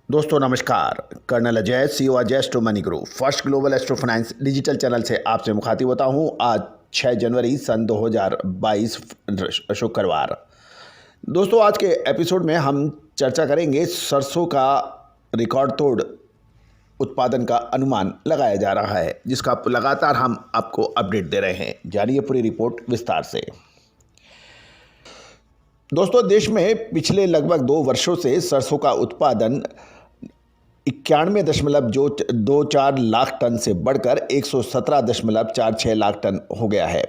दोस्तों नमस्कार। Colonel Ajay CEO Ajay astro money group first global astro finance digital channel से आपसे मुखातिब होता हूं। आज 6 जनवरी सन 2022 शुक्रवार। दोस्तों आज के एपिसोड में हम चर्चा करेंगे सरसों का रिकॉर्ड तोड़ उत्पादन का अनुमान लगाया जा रहा है, जिसका लगातार हम आपको अपडेट दे रहे हैं। जानिए पूरी रिपोर्ट विस्तार से। दोस्तों देश में पिछले लगभग 2 वर्षों से सरसों का उत्पादन 91.24 लाख टन से बढ़कर 117.46 लाख टन हो गया है।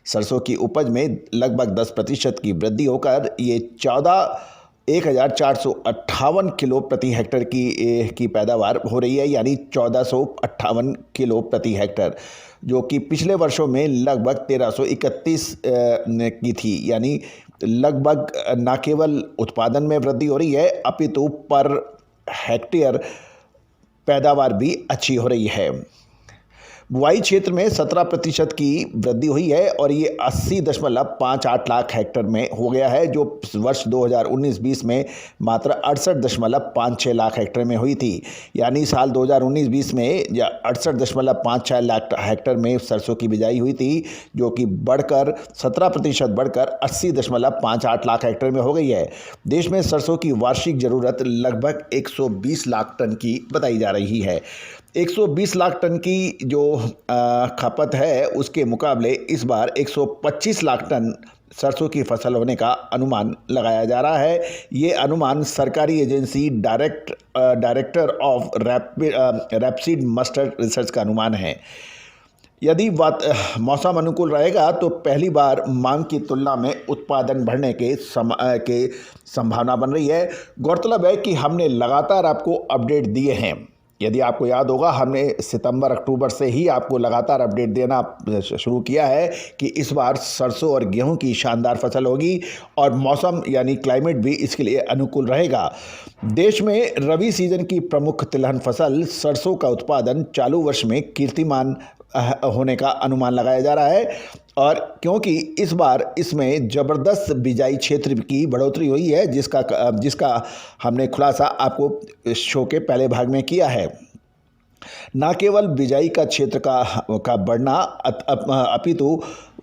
सरसों की उपज में लगभग 10% की वृद्धि होकर ये 1458 किलो प्रति हेक्टर की पैदावार हो रही है, यानी 1458 किलो प्रति हेक्टर, जो कि पिछले वर्षों में लगभग 1331 की थी। यानी लगभग न केवल उत्पादन में वृद्धि हो रही है, अपितु पर हेक्टेयर पैदावार भी अच्छी हो रही है। बुआई क्षेत्र में 17% की वृद्धि हुई है और ये 80.58 लाख हेक्टर में हो गया है, जो वर्ष 2019-20 में मात्र 68.56 लाख हेक्टर में हुई थी। यानी साल 2019-20 में 68.56 लाख हेक्टर में सरसों की बिजाई हुई थी, जो कि बढ़कर 17% बढ़कर 80.58 लाख हेक्टर में हो गई है। देश में सरसों की वार्षिक ज़रूरत लगभग 120 लाख टन की बताई जा रही है। 120 लाख टन की जो खपत है, उसके मुकाबले इस बार 125 लाख टन सरसों की फसल होने का अनुमान लगाया जा रहा है। ये अनुमान सरकारी agency director of rapeseed mustard research का अनुमान है। यदि मौसम अनुकूल रहेगा तो पहली बार मांग की तुलना में उत्पादन बढ़ने के संभावना बन रही है। गौरतलब है कि हमने लगातार आपको अपडेट दिए हैं। यदि आपको याद होगा, हमने सितंबर अक्टूबर से ही आपको लगातार अपडेट देना शुरू किया है कि इस बार सरसों और गेहूं की शानदार फसल होगी और मौसम यानी क्लाइमेट भी इसके लिए अनुकूल रहेगा। देश में रबी सीजन की प्रमुख तिलहन फसल सरसों का उत्पादन चालू वर्ष में कीर्तिमान होने का अनुमान लगाया जा रहा है, और क्योंकि इस बार इसमें ज़बरदस्त बिजाई क्षेत्र की बढ़ोतरी हुई है, जिसका हमने खुलासा आपको शो के पहले भाग में किया है। न केवल बिजाई का क्षेत्र का बढ़ना, अपितु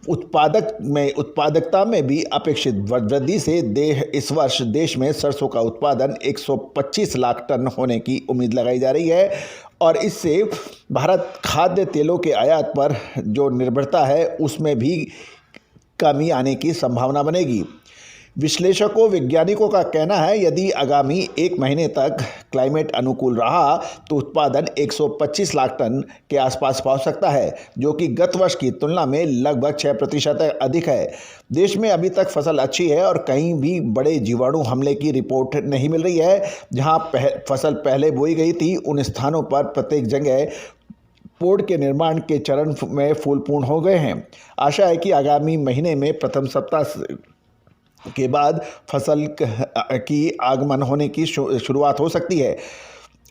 उत्पादकता में भी अपेक्षित वृद्धि से इस वर्ष देश में सरसों का उत्पादन 125 लाख टन होने की उम्मीद लगाई जा रही है, और इससे भारत खाद्य तेलों के आयात पर जो निर्भरता है उसमें भी कमी आने की संभावना बनेगी। विश्लेषकों वैज्ञानिकों का कहना है, यदि आगामी 1 महीने तक क्लाइमेट अनुकूल रहा तो उत्पादन 125 लाख टन के आसपास पहुंच सकता है, जो कि गत वर्ष की तुलना में लगभग 6% अधिक है। देश में अभी तक फसल अच्छी है और कहीं भी बड़े जीवाणु हमले की रिपोर्ट नहीं मिल रही है। जहां फसल पहले बोई गई थी, उन स्थानों पर प्रत्येक जगह पोड के निर्माण के चरण में फूल पूर्ण हो गए हैं। आशा है कि आगामी महीने में प्रथम सप्ताह के बाद फसल की आगमन होने की शुरुआत हो सकती है।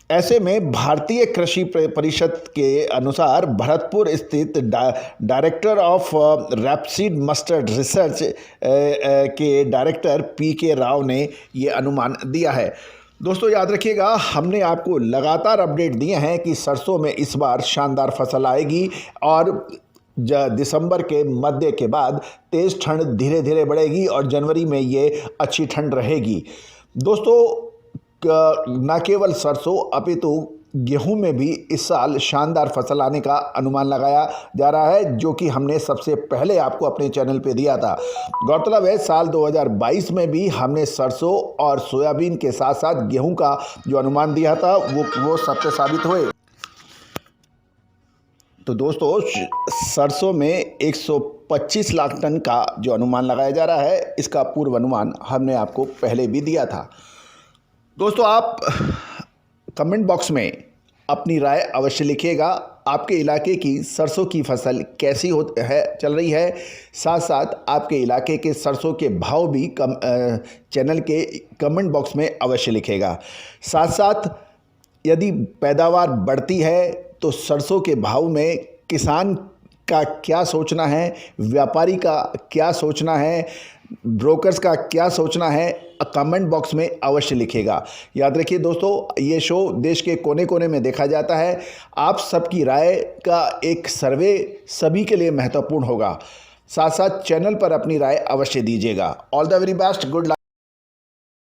ऐसे में भारतीय कृषि परिषद के अनुसार भरतपुर स्थित director of rapeseed mustard research के डायरेक्टर पीके राव ने ये अनुमान दिया है। दोस्तों याद रखिएगा, हमने आपको लगातार अपडेट दिए हैं कि सरसों में इस बार शानदार फसल आएगी और दिसंबर के मध्य के बाद तेज़ ठंड धीरे धीरे बढ़ेगी और जनवरी में ये अच्छी ठंड रहेगी। दोस्तों न केवल सरसों अपितु गेहूं में भी इस साल शानदार फसल आने का अनुमान लगाया जा रहा है, जो कि हमने सबसे पहले आपको अपने चैनल पे दिया था। गौरतलब है, साल 2022 में भी हमने सरसों और सोयाबीन के साथ साथ गेहूं का जो अनुमान दिया था वो सत्य साबित हुए। तो दोस्तों सरसों में 125 लाख टन का जो अनुमान लगाया जा रहा है, इसका पूर्व अनुमान हमने आपको पहले भी दिया था। दोस्तों आप कमेंट बॉक्स में अपनी राय अवश्य लिखिएगा। आपके इलाके की सरसों की फसल कैसी चल रही है, साथ साथ आपके इलाके के सरसों के भाव भी चैनल के कमेंट बॉक्स में अवश्य लिखिएगा। साथ साथ यदि पैदावार बढ़ती है तो सरसों के भाव में किसान का क्या सोचना है, व्यापारी का क्या सोचना है, ब्रोकर्स का क्या सोचना है, कमेंट बॉक्स में अवश्य लिखेगा। याद रखिए दोस्तों, ये शो देश के कोने कोने में देखा जाता है। आप सबकी राय का एक सर्वे सभी के लिए महत्वपूर्ण होगा। साथ साथ चैनल पर अपनी राय अवश्य दीजिएगा। All the very best, good luck.